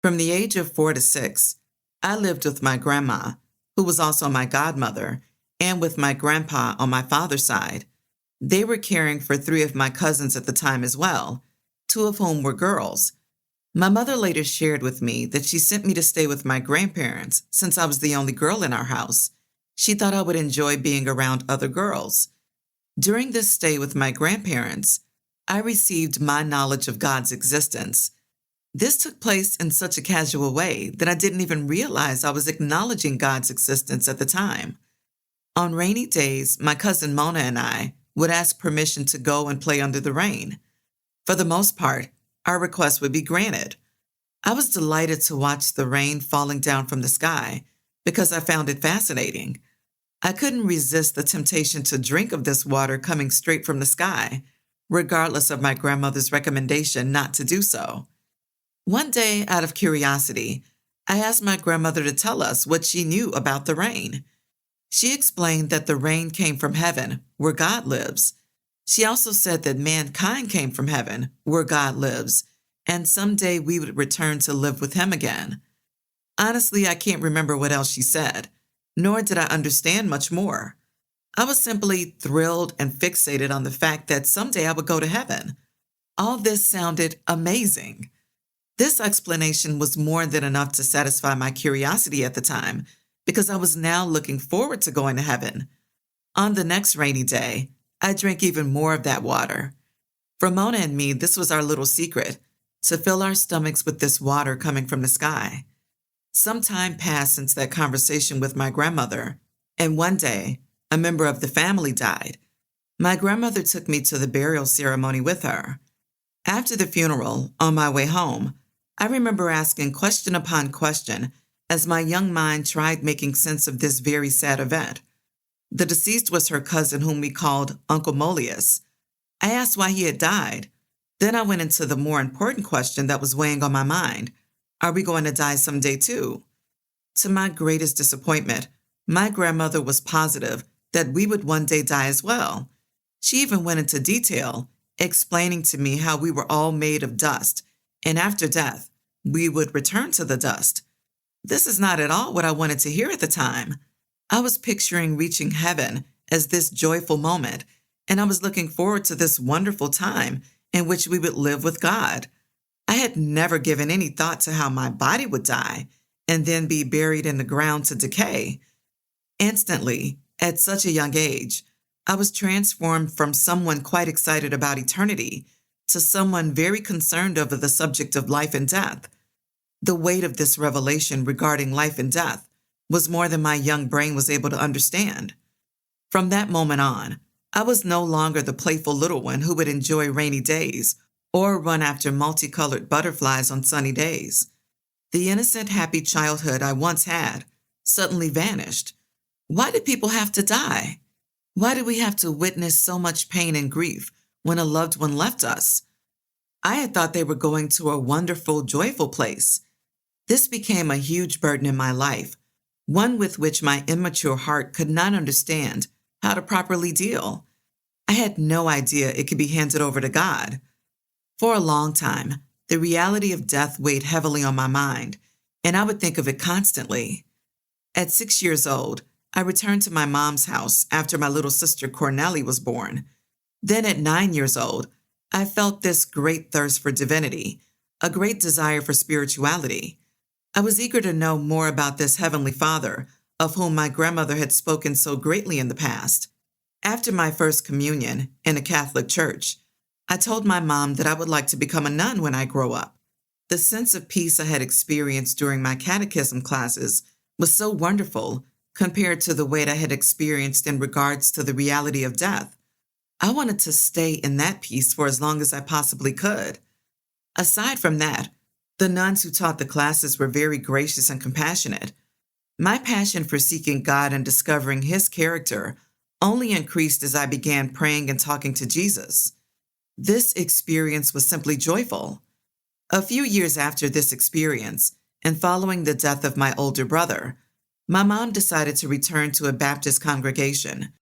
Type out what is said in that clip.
From the age of 4 to 6, I lived with my grandma, who was also my godmother, and with my grandpa on my father's side. They were caring for 3 of my cousins at the time as well, 2 of whom were girls. My mother later shared with me that she sent me to stay with my grandparents since I was the only girl in our house. She thought I would enjoy being around other girls. During this stay with my grandparents, I received my knowledge of God's existence. This took place in such a casual way that I didn't even realize I was acknowledging God's existence at the time. On rainy days, my cousin Mona and I would ask permission to go and play under the rain. For the most part, our request would be granted. I was delighted to watch the rain falling down from the sky because I found it fascinating. I couldn't resist the temptation to drink of this water coming straight from the sky, regardless of my grandmother's recommendation not to do so. One day, out of curiosity, I asked my grandmother to tell us what she knew about the rain. She explained that the rain came from heaven, where God lives. She also said that mankind came from heaven, where God lives, and someday we would return to live with him again. Honestly, I can't remember what else she said, nor did I understand much more. I was simply thrilled and fixated on the fact that someday I would go to heaven. All this sounded amazing. This explanation was more than enough to satisfy my curiosity at the time, because I was now looking forward to going to heaven. On the next rainy day, I drank even more of that water. For Mona and me, this was our little secret, to fill our stomachs with this water coming from the sky. Some time passed since that conversation with my grandmother, and one day, a member of the family died. My grandmother took me to the burial ceremony with her. After the funeral, on my way home, I remember asking question upon question as my young mind tried making sense of this very sad event. The deceased was her cousin, whom we called Uncle Molius. I asked why he had died. Then I went into the more important question that was weighing on my mind. Are we going to die someday too? To my greatest disappointment, my grandmother was positive that we would one day die as well. She even went into detail, explaining to me how we were all made of dust, and after death, we would return to the dust. This is not at all what I wanted to hear at the time. I was picturing reaching heaven as this joyful moment, and I was looking forward to this wonderful time in which we would live with God. I had never given any thought to how my body would die and then be buried in the ground to decay. Instantly, at such a young age, I was transformed from someone quite excited about eternity to someone very concerned over the subject of life and death. The weight of this revelation regarding life and death was more than my young brain was able to understand. From that moment on, I was no longer the playful little one who would enjoy rainy days or run after multicolored butterflies on sunny days. The innocent, happy childhood I once had suddenly vanished. Why did people have to die? Why did we have to witness so much pain and grief when a loved one left us? I had thought they were going to a wonderful, joyful place. This became a huge burden in my life, one with which my immature heart could not understand how to properly deal. I had no idea it could be handed over to God. For a long time, the reality of death weighed heavily on my mind, and I would think of it constantly. At 6 years old, I returned to my mom's house after my little sister Cornelly was born. Then at 9 years old, I felt this great thirst for divinity, a great desire for spirituality. I was eager to know more about this Heavenly Father, of whom my grandmother had spoken so greatly in the past. After my first communion in a Catholic church, I told my mom that I would like to become a nun when I grow up. The sense of peace I had experienced during my catechism classes was so wonderful compared to the weight I had experienced in regards to the reality of death. I wanted to stay in that peace for as long as I possibly could. Aside from that, the nuns who taught the classes were very gracious and compassionate. My passion for seeking God and discovering His character only increased as I began praying and talking to Jesus. This experience was simply joyful. A few years after this experience, and following the death of my older brother, my mom decided to return to a Baptist congregation.